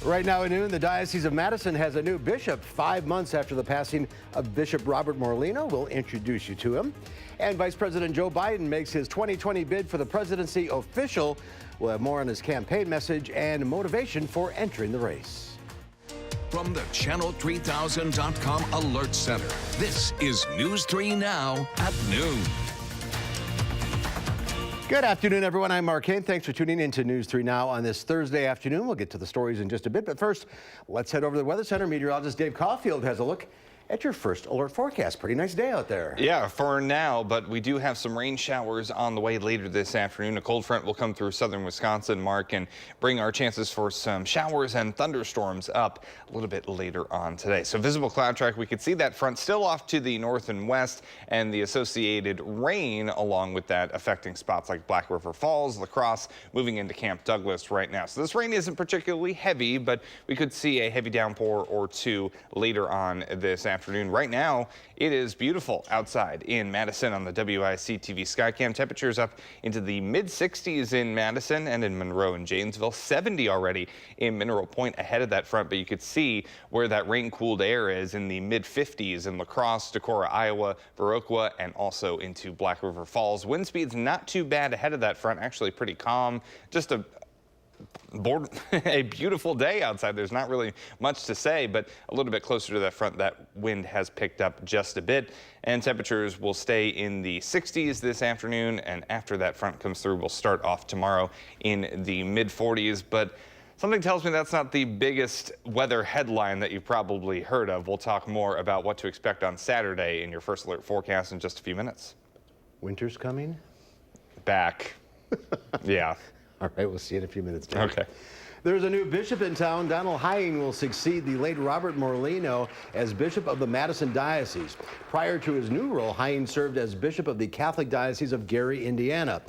Right now at noon, the Diocese of Madison has a new bishop 5 months after the passing of Bishop Robert Morlino. We'll introduce you to him. And Vice President Joe Biden makes his 2020 bid for the presidency official. We'll have more on his campaign message and motivation for entering the race. From the Channel3000.com Alert Center, this is News 3 Now at noon. Good afternoon, everyone. I'm Mark Kane. Thanks for tuning in to News 3 Now on this Thursday afternoon. We'll get to the stories in just a bit, but first, let's head over to the Weather Center. Meteorologist Dave Caulfield has a look at your first alert forecast. Pretty nice day out there. Yeah, for now, but we do have some rain showers on the way later this afternoon. A cold front will come through southern Wisconsin, Mark, and bring our chances for some showers and thunderstorms up a little bit later on today. So visible cloud track, we could see that front still off to the north and west, and the associated rain along with that affecting spots like Black River Falls, La Crosse, moving into Camp Douglas right now. So this rain isn't particularly heavy, but we could see a heavy downpour or two later on this afternoon. Right now, it is beautiful outside in Madison on the WISC-TV Skycam. Temperatures up into the mid-60s in Madison and in Monroe and Janesville. 70 already in Mineral Point ahead of that front, but you could see where that rain-cooled air is in the mid-50s in La Crosse, Decorah, Iowa, Viroqua, and also into Black River Falls. Wind speeds not too bad ahead of that front, actually pretty calm. Just a beautiful day outside. There's not really much to say, but a little bit closer to that front, that wind has picked up just a bit, and temperatures will stay in the 60s this afternoon, and after that front comes through, we'll start off tomorrow in the mid-40s, but something tells me that's not the biggest weather headline that you've probably heard of. We'll talk more about what to expect on Saturday in your first alert forecast in just a few minutes. Winter's coming? Back. Yeah. All right, we'll see you in a few minutes, Dave. Okay. There's a new bishop in town. Donald Hying will succeed the late Robert Morlino as bishop of the Madison Diocese. Prior to his new role, Hying served as bishop of the Catholic Diocese of Gary, Indiana.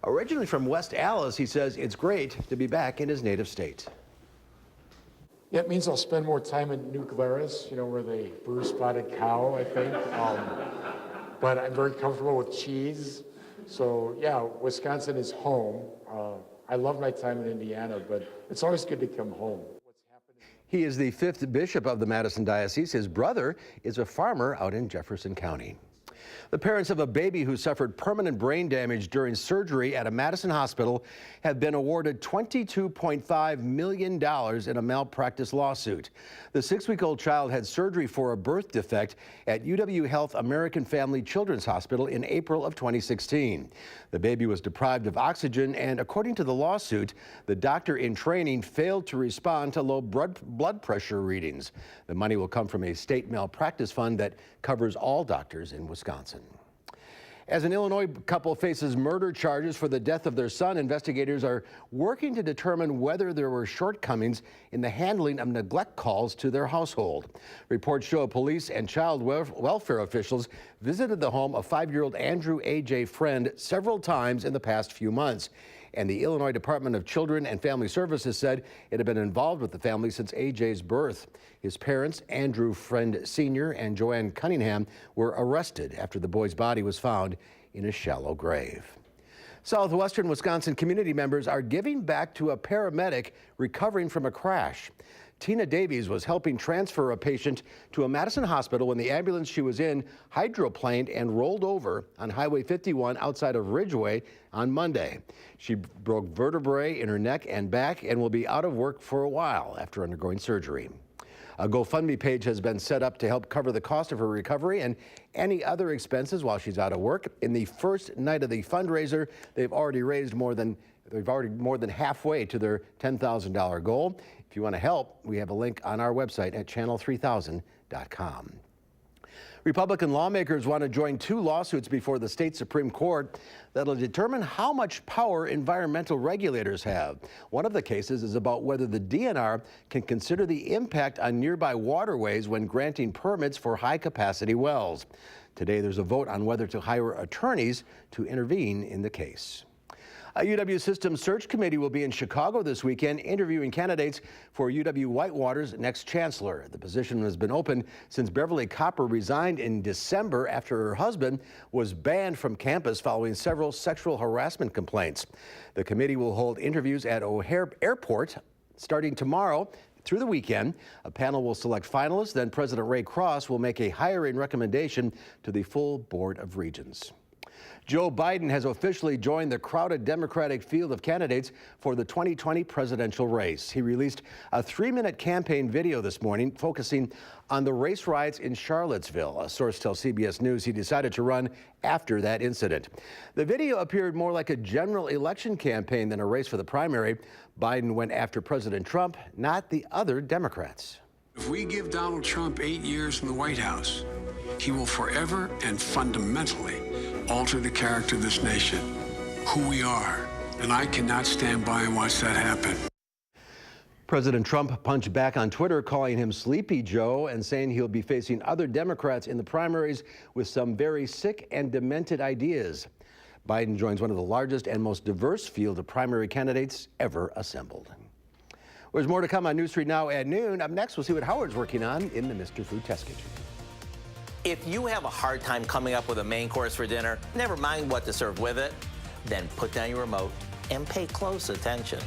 Originally from West Allis, he says it's great to be back in his native state. Yeah, it means I'll spend more time in New Glarus, you know, where they brew spotted cow, I think. But I'm very comfortable with cheese. So, yeah, Wisconsin is home. I love my time in Indiana, but it's always good to come home. He is the 5th bishop of the Madison Diocese. His brother is a farmer out in Jefferson County. The parents of a baby who suffered permanent brain damage during surgery at a Madison hospital have been awarded $22.5 million in a malpractice lawsuit. The 6-week-old child had surgery for a birth defect at UW Health American Family Children's Hospital in April of 2016. The baby was deprived of oxygen, and according to the lawsuit, the doctor in training failed to respond to low blood pressure readings. The money will come from a state malpractice fund that covers all doctors in Wisconsin. As an Illinois couple faces murder charges for the death of their son, investigators are working to determine whether there were shortcomings in the handling of neglect calls to their household. Reports show police and child welfare officials visited the home of 5-year-old Andrew A.J. Friend several times in the past few months. And the Illinois Department of Children and Family Services said it had been involved with the family since A.J.'s birth. His parents, Andrew Friend Sr. and Joanne Cunningham, were arrested after the boy's body was found in a shallow grave. Southwestern Wisconsin community members are giving back to a paramedic recovering from a crash. Tina Davies was helping transfer a patient to a Madison hospital when the ambulance she was in hydroplaned and rolled over on Highway 51 outside of Ridgeway on Monday. She broke vertebrae in her neck and back and will be out of work for a while after undergoing surgery. A GoFundMe page has been set up to help cover the cost of her recovery and any other expenses while she's out of work. In the first night of the fundraiser, they've already more than halfway to their $10,000 goal. If you want to help, we have a link on our website at channel3000.com. Republican lawmakers want to join 2 lawsuits before the state Supreme Court that'll determine how much power environmental regulators have. One of the cases is about whether the DNR can consider the impact on nearby waterways when granting permits for high-capacity wells. Today, there's a vote on whether to hire attorneys to intervene in the case. A UW Systems Search Committee will be in Chicago this weekend interviewing candidates for UW Whitewater's next chancellor. The position has been open since Beverly Copper resigned in December after her husband was banned from campus following several sexual harassment complaints. The committee will hold interviews at O'Hare Airport starting tomorrow. Through the weekend, a panel will select finalists. Then President Ray Cross will make a hiring recommendation to the full Board of Regents. Joe Biden has officially joined the crowded Democratic field of candidates for the 2020 presidential race. He released a 3-minute campaign video this morning focusing on the race riots in Charlottesville. A source tells CBS News he decided to run after that incident. The video appeared more like a general election campaign than a race for the primary. Biden went after President Trump, not the other Democrats. If we give Donald Trump 8 years in the White House, he will forever and fundamentally alter the character of this nation, who we are, and I cannot stand by and watch that happen. President Trump punched back on Twitter, calling him Sleepy Joe and saying he'll be facing other Democrats in the primaries with some very sick and demented ideas. Biden joins one of the largest and most diverse field of primary candidates ever assembled. There's more to come on News 3 Now at noon. Up next, we'll see what Howard's working on in the Mr. Food Test Kitchen. If you have a hard time coming up with a main course for dinner, never mind what to serve with it, then put down your remote and pay close attention.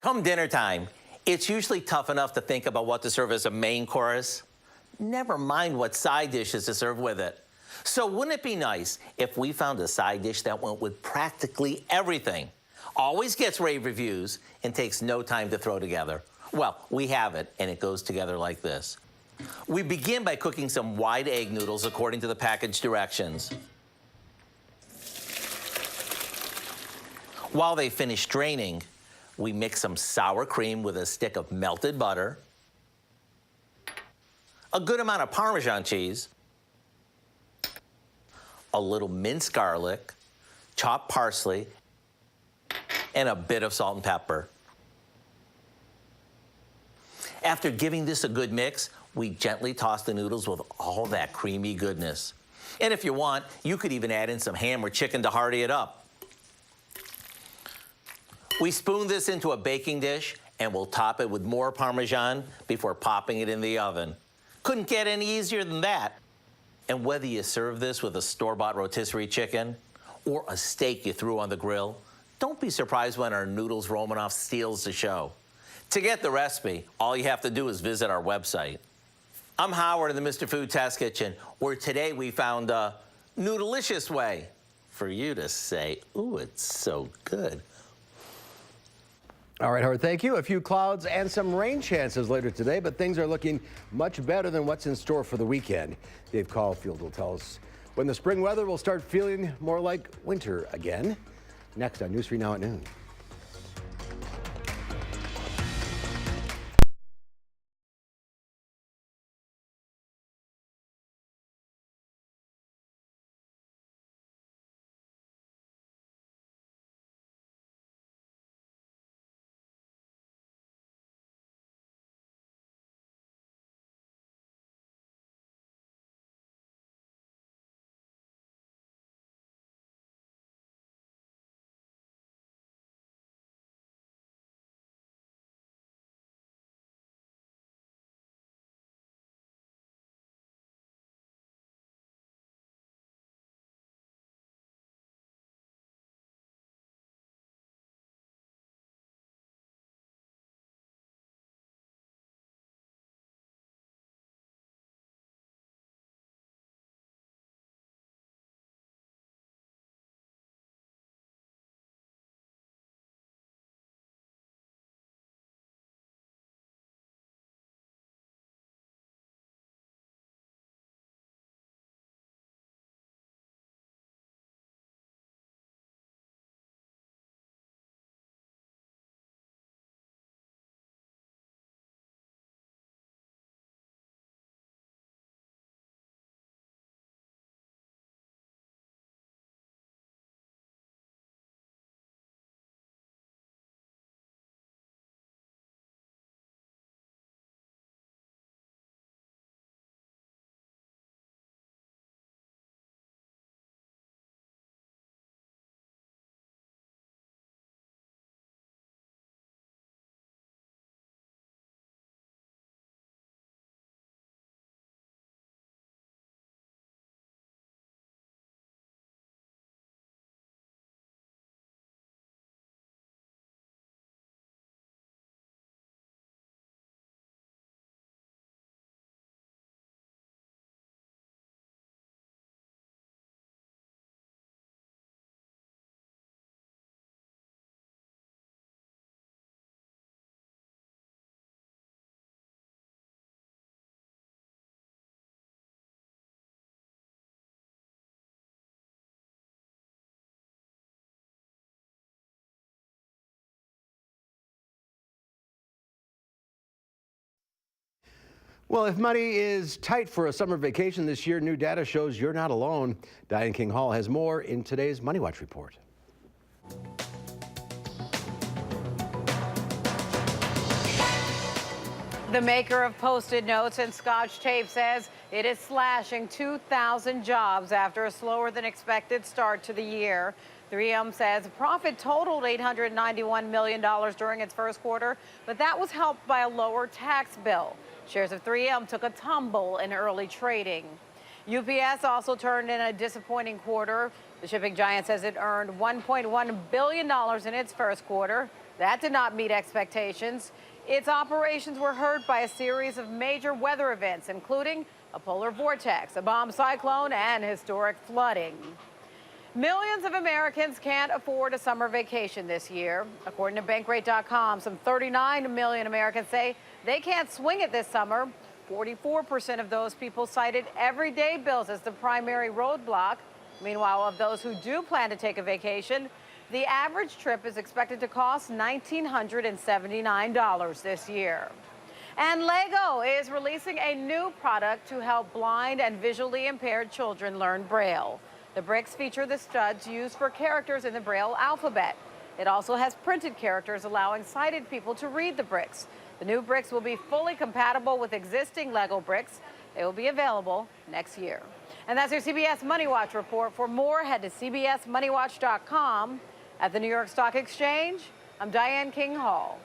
Come dinner time, it's usually tough enough to think about what to serve as a main course. Never mind what side dishes to serve with it. So wouldn't it be nice if we found a side dish that went with practically everything, always gets rave reviews, and takes no time to throw together? Well, we have it, and it goes together like this. We begin by cooking some wide egg noodles according to the package directions. While they finish draining, we mix some sour cream with a stick of melted butter, a good amount of Parmesan cheese, a little minced garlic, chopped parsley, and a bit of salt and pepper. After giving this a good mix, we gently toss the noodles with all that creamy goodness. And if you want, you could even add in some ham or chicken to hearty it up. We spoon this into a baking dish and we'll top it with more Parmesan before popping it in the oven. Couldn't get any easier than that. And whether you serve this with a store-bought rotisserie chicken or a steak you threw on the grill, don't be surprised when our noodles Romanoff steals the show. To get the recipe, all you have to do is visit our website. I'm Howard in the Mr. Food Test Kitchen, where today we found a noodleicious way for you to say, ooh, it's so good. All right, Howard, thank you. A few clouds and some rain chances later today, but things are looking much better than what's in store for the weekend. Dave Caulfield will tell us when the spring weather will start feeling more like winter again. Next on News 3 Now at noon. Well, if money is tight for a summer vacation this year, new data shows you're not alone. Diane King Hall has more in today's Money Watch report. The maker of Post-it notes and Scotch tape says it is slashing 2,000 jobs after a slower than expected start to the year. 3M says profit totaled $891 million during its first quarter, but that was helped by a lower tax bill. Shares of 3M took a tumble in early trading. UPS also turned in a disappointing quarter. The shipping giant says it earned $1.1 billion in its first quarter. That did not meet expectations. Its operations were hurt by a series of major weather events, including a polar vortex, a bomb cyclone, and historic flooding. Millions of Americans can't afford a summer vacation this year. According to Bankrate.com, some 39 million Americans say they can't swing it this summer. 44% of those people cited everyday bills as the primary roadblock. Meanwhile, of those who do plan to take a vacation, the average trip is expected to cost $1,979 this year. And Lego is releasing a new product to help blind and visually impaired children learn Braille. The bricks feature the studs used for characters in the Braille alphabet. It also has printed characters allowing sighted people to read the bricks. The new bricks will be fully compatible with existing Lego bricks. They will be available next year. And that's your CBS Money Watch report. For more, head to cbsmoneywatch.com. At the New York Stock Exchange, I'm Diane King Hall.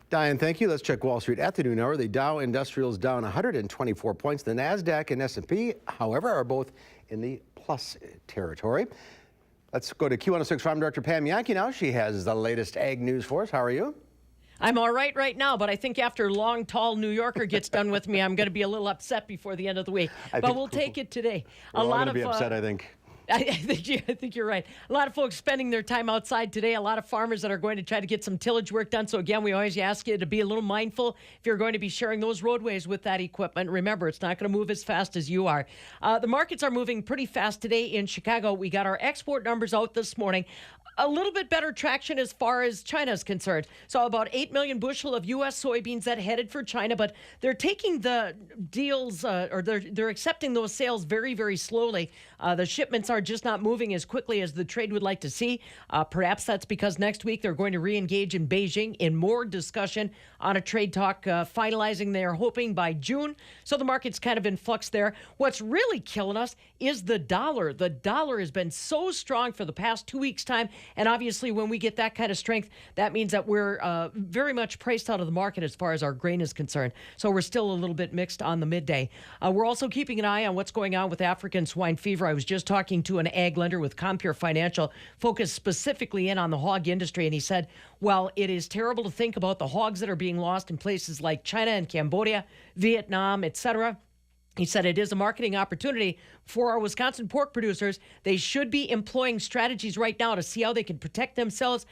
Diane, thank you. Let's check Wall Street at the noon hour. The Dow Industrials down 124 points. The NASDAQ and S&P, however, are both in the plus territory. Let's go to Q106 Farm Director Pam Yankee now. She has the latest ag news for us. How are you? I'm all right now, but I think after long, tall New Yorker gets done with me, I'm going to be a little upset before the end of the week. But we'll take it today. We're all going to be upset, I think. I think you're right. A lot of folks spending their time outside today. A lot of farmers that are going to try to get some tillage work done. So again, we always ask you to be a little mindful if you're going to be sharing those roadways with that equipment. Remember, it's not going to move as fast as you are. The markets are moving pretty fast today in Chicago. We got our export numbers out this morning. A little bit better traction as far as China is concerned. So about 8 million bushel of U.S. soybeans that headed for China, but they're taking the deals or they're accepting those sales very, very slowly. The shipments are just not moving as quickly as the trade would like to see. Perhaps that's because next week they're going to re-engage in Beijing in more discussion on a trade talk, finalizing they're hoping by June. So the market's kind of in flux there. What's really killing us is the dollar. The dollar has been so strong for the past 2 weeks' time. And obviously, when we get that kind of strength, that means that we're very much priced out of the market as far as our grain is concerned. So we're still a little bit mixed on the midday. We're also keeping an eye on what's going on with African swine fever. I was just talking to an ag lender with Compure Financial, focused specifically in on the hog industry. And he said, well, it is terrible to think about the hogs that are being lost in places like China and Cambodia, Vietnam, etc. He said it is a marketing opportunity for our Wisconsin pork producers. They should be employing strategies right now to see how they can protect themselves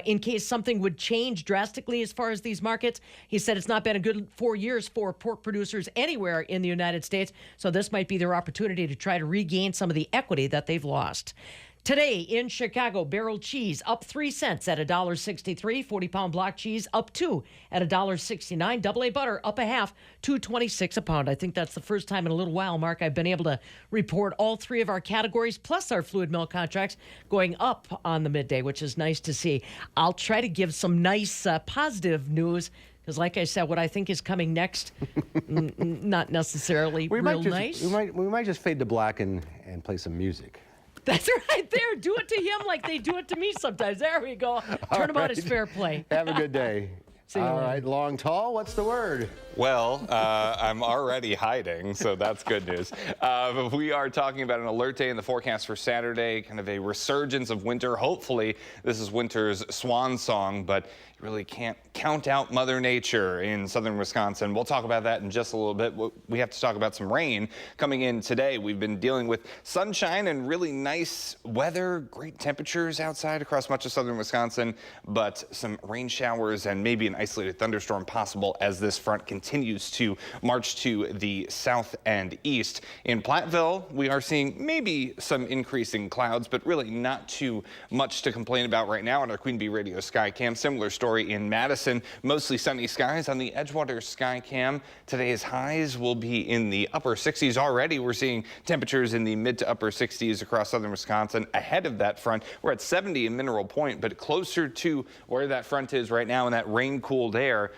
in case something would change drastically as far as these markets. He said it's not been a good 4 years for pork producers anywhere in the United States, so this might be their opportunity to try to regain some of the equity that they've lost. Today in Chicago, barrel cheese up 3 cents at $1.63. 40-pound block cheese up 2 at $1.69. AA butter up a half, $2.26 a pound. I think that's the first time in a little while, Mark, I've been able to report all three of our categories plus our fluid milk contracts going up on the midday, which is nice to see. I'll try to give some nice positive news because, like I said, what I think is coming next, not necessarily nice. We might just fade to black and play some music. That's right there. Do it to him like they do it to me sometimes. There we go. Turnabout is fair play. Have a good day. See you All later. right, long, tall, what's the word? Well, I'm already hiding, so that's good news. But we are talking about an alert day in the forecast for Saturday, kind of a resurgence of winter. Hopefully, this is winter's swan song, but you really can't count out Mother Nature in southern Wisconsin. We'll talk about that in just a little bit. We have to talk about some rain coming in today. We've been dealing with sunshine and really nice weather, great temperatures outside across much of southern Wisconsin, but some rain showers and maybe an isolated thunderstorm possible as this front continues to march to the south and east. In Platteville, we are seeing maybe some increasing clouds, but really not too much to complain about right now on our Queen Bee Radio Sky Cam. Similar story in Madison, mostly sunny skies on the Edgewater Sky Cam. Today's highs will be in the upper 60s already. We're seeing temperatures in the mid to upper 60s across southern Wisconsin. Ahead of that front, we're at 70 in Mineral Point, but closer to where that front is right now in that rain-cooled air.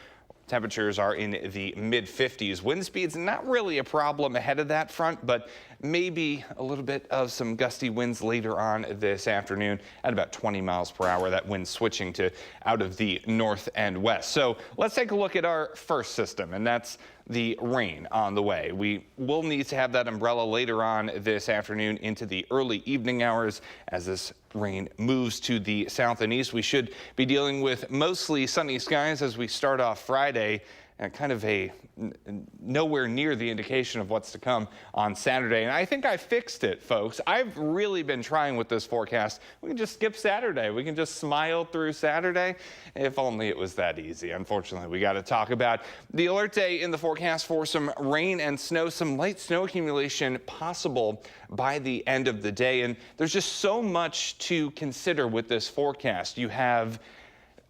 Temperatures are in the mid-50s. Wind speeds not really a problem ahead of that front, but maybe a little bit of some gusty winds later on this afternoon at about 20 miles per hour. That wind switching to out of the north and west. So let's take a look at our first system, and that's the rain on the way. We will need to have that umbrella later on this afternoon into the early evening hours as this rain moves to the south and east. We should be dealing with mostly sunny skies as we start off Friday, and kind of a nowhere near the indication of what's to come on Saturday. And I think I fixed it, folks. I've really been trying with this forecast. We can just skip Saturday. We can just smile through Saturday. If only it was that easy. Unfortunately, we got to talk about the alert day in the forecast for some rain and snow, some light snow accumulation possible by the end of the day. And there's just so much to consider with this forecast. You have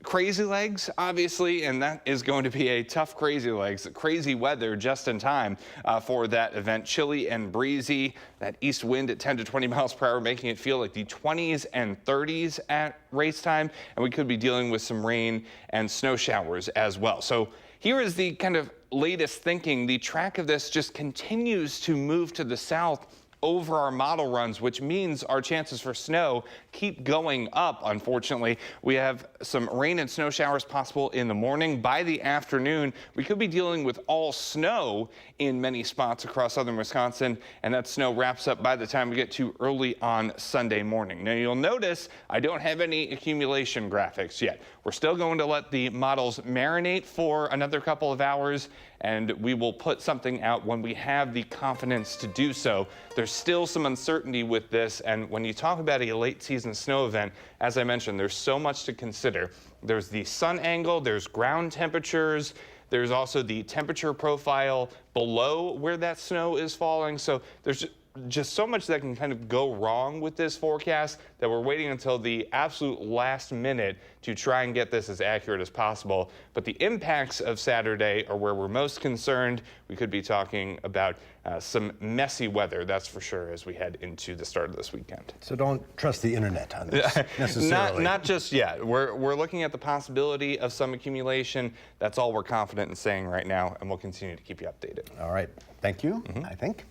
crazy legs, obviously, and that is going to be a tough crazy legs. Crazy weather just in time for that event. Chilly and breezy. That east wind at 10 to 20 miles per hour, making it feel like the 20s and 30s at race time. And we could be dealing with some rain and snow showers as well. So here is the kind of latest thinking. The track of this just continues to move to the south over our model runs, which means our chances for snow keep going up. Unfortunately, we have some rain and snow showers possible in the morning. By the afternoon, we could be dealing with all snow in many spots across southern Wisconsin, and that snow wraps up by the time we get to early on Sunday morning. Now, you'll notice I don't have any accumulation graphics yet. We're still going to let the models marinate for another couple of hours, and we will put something out when we have the confidence to do so. There's still some uncertainty with this, and when you talk about a late season snow event, as I mentioned, there's so much to consider. There's the sun angle, there's ground temperatures, there's also the temperature profile below where that snow is falling. So there's just so much that can kind of go wrong with this forecast that we're waiting until the absolute last minute to try and get this as accurate as possible. But the impacts of Saturday are where we're most concerned. We could be talking about some messy weather, that's for sure, as we head into the start of this weekend. So don't trust the internet on this necessarily. Not just yet. We're looking at the possibility of some accumulation. That's all we're confident in saying right now, and we'll continue to keep you updated. All right. Thank you, I think.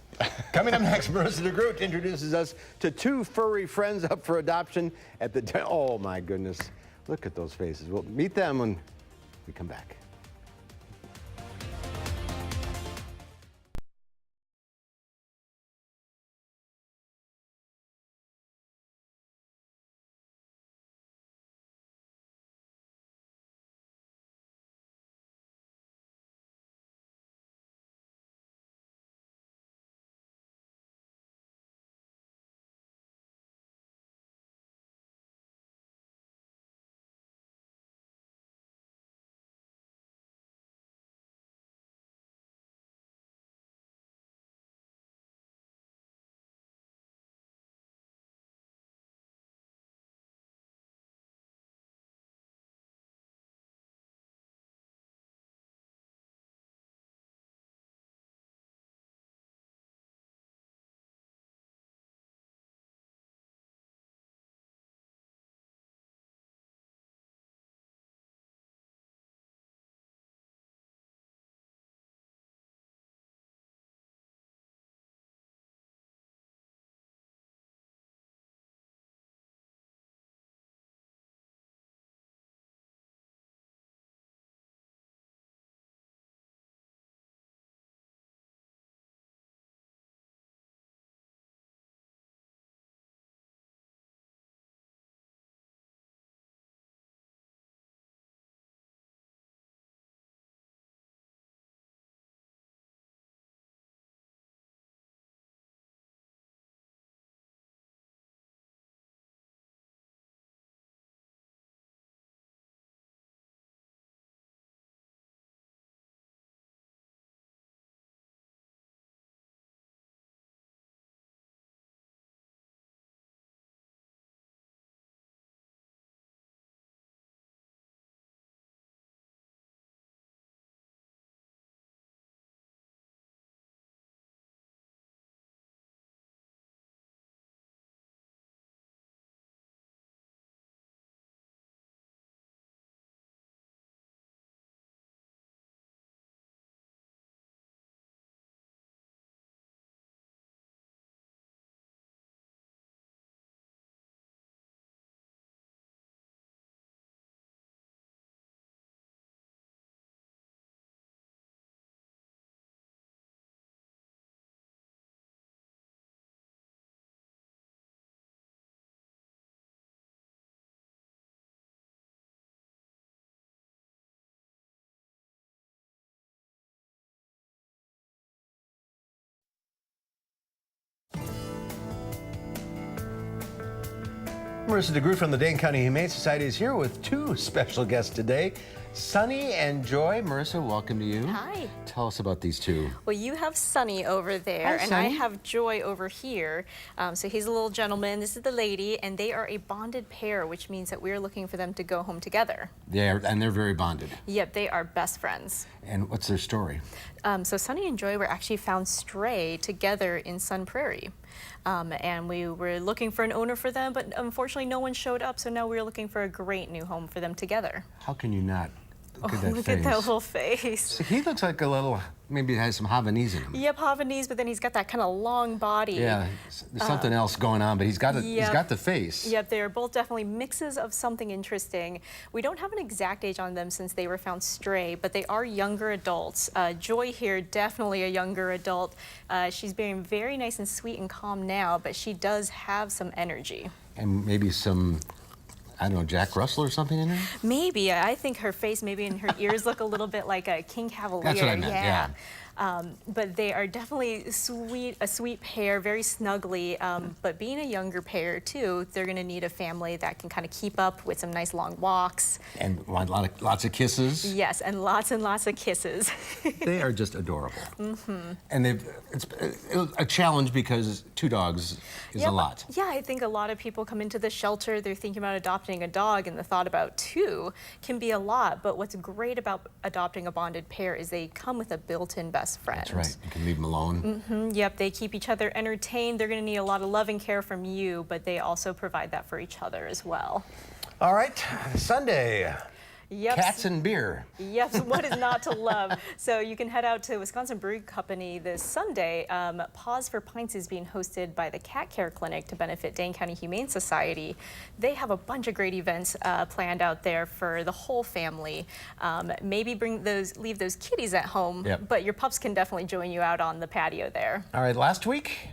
Coming up next, Marissa DeGroot introduces us to two furry friends up for adoption at the... Oh, my goodness. Look at those faces. We'll meet them when we come back. Marissa DeGroot from the Dane County Humane Society is here with two special guests today, Sunny and Joy. Marissa, welcome to you. Hi. Tell us about these two. Well, you have Sunny over there, Hi, and Sunny. I have Joy over here. So he's a little gentleman, this is the lady, and they are a bonded pair, which means that we're looking for them to go home together. They're very bonded. Yep, they are best friends. And what's their story? So Sunny and Joy were actually found stray together in Sun Prairie. And we were looking for an owner for them, but unfortunately no one showed up, so now we're looking for a great new home for them together. How can you not Look at that look face. at that little face. So he looks like a little, maybe has some Havanese in him. Yep, Havanese, but then he's got that kind of long body. Yeah, there's something else going on, but he's got the face. Yep, they're both definitely mixes of something interesting. We don't have an exact age on them since they were found stray, but they are younger adults. Joy here, definitely a younger adult. She's being very nice and sweet and calm now, but she does have some energy. And maybe some, I don't know, Jack Russell or something in there? Maybe. I think her face, maybe, and her ears look a little bit like a King Cavalier. That's what I meant, yeah. But they are definitely a sweet pair, very snuggly. But being a younger pair, too, they're going to need a family that can kind of keep up with some nice long walks. And want lots of kisses. Yes, and lots of kisses. They are just adorable. And it's a challenge because 2 dogs is a lot. Yeah, I think a lot of people come into the shelter, they're thinking about adopting a dog, and the thought about 2 can be a lot. But what's great about adopting a bonded pair is they come with a built-in best friend. That's right. You can leave them alone. Yep, they keep each other entertained. They're going to need a lot of love and care from you, but they also provide that for each other as well. All right, Sunday. Yep. Cats and beer. Yes, what is not to love? So you can head out to Wisconsin Brewing Company this Sunday. Pause for Pints is being hosted by the Cat Care Clinic to benefit Dane County Humane Society. They have a bunch of great events planned out there for the whole family. Maybe leave those kitties at home, but your pups can definitely join you out on the patio there. All right, last week?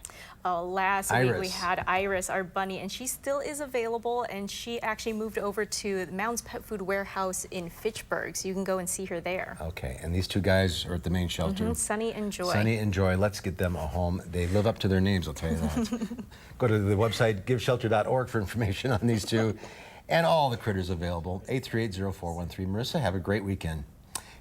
Last week we had Iris, our bunny, and she still is available, and she actually moved over to the Mounds Pet Food Warehouse in Fitchburg, so you can go and see her there. Okay, and these 2 guys are at the main shelter. Sunny and Joy. Sunny and Joy, let's get them a home. They live up to their names, I'll tell you that. Go to the website, giveshelter.org for information on these 2 and all the critters available. 838-0413. Marissa, have a great weekend.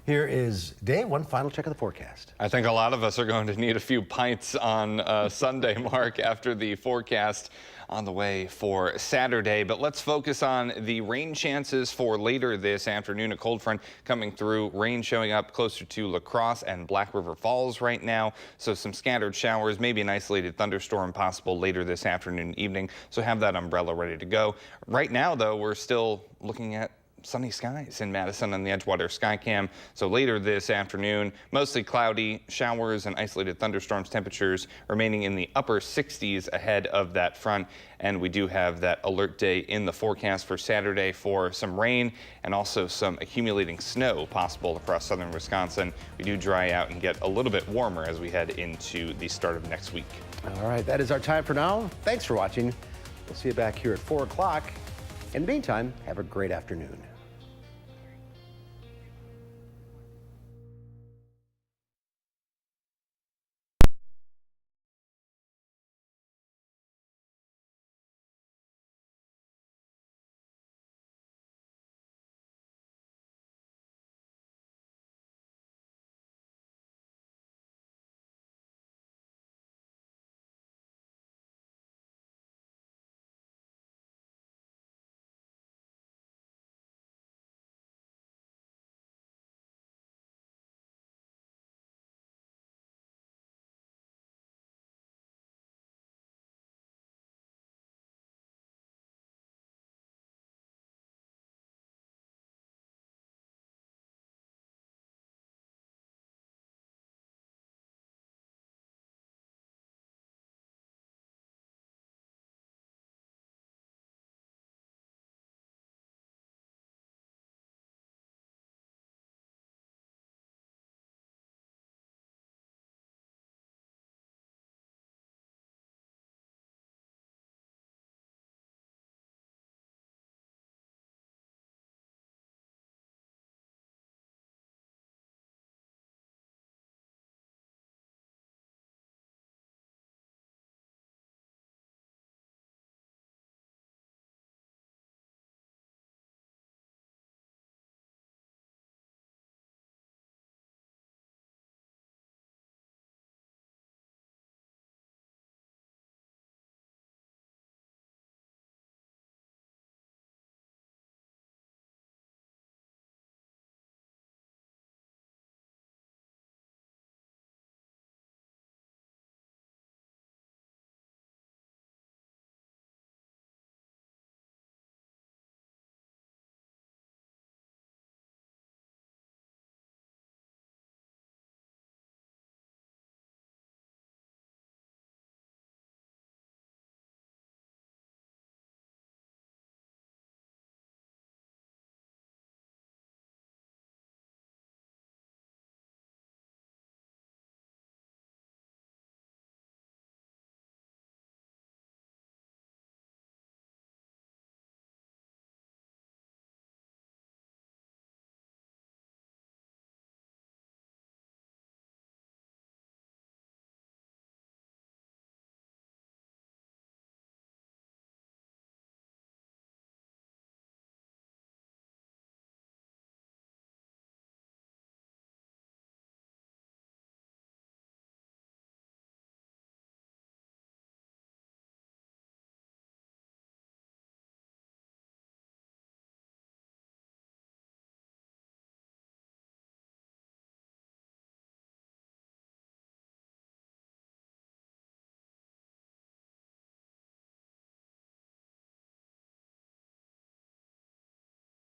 Here is Dave, one final check of the forecast. I think a lot of us are going to need a few pints on Sunday, Mark, after the forecast on the way for Saturday. But let's focus on the rain chances for later this afternoon. A cold front coming through, rain showing up closer to La Crosse and Black River Falls right now. So some scattered showers, maybe an isolated thunderstorm possible later this afternoon and evening. So have that umbrella ready to go. Right now, though, we're still looking at sunny skies in Madison on the Edgewater Skycam. So later this afternoon, mostly cloudy, showers and isolated thunderstorms, temperatures remaining in the upper 60s ahead of that front. And we do have that alert day in the forecast for Saturday for some rain and also some accumulating snow possible across southern Wisconsin. We do dry out and get a little bit warmer as we head into the start of next week. All right, that is our time for now. Thanks for watching. We'll see you back here at 4 o'clock. In the meantime, have a great afternoon.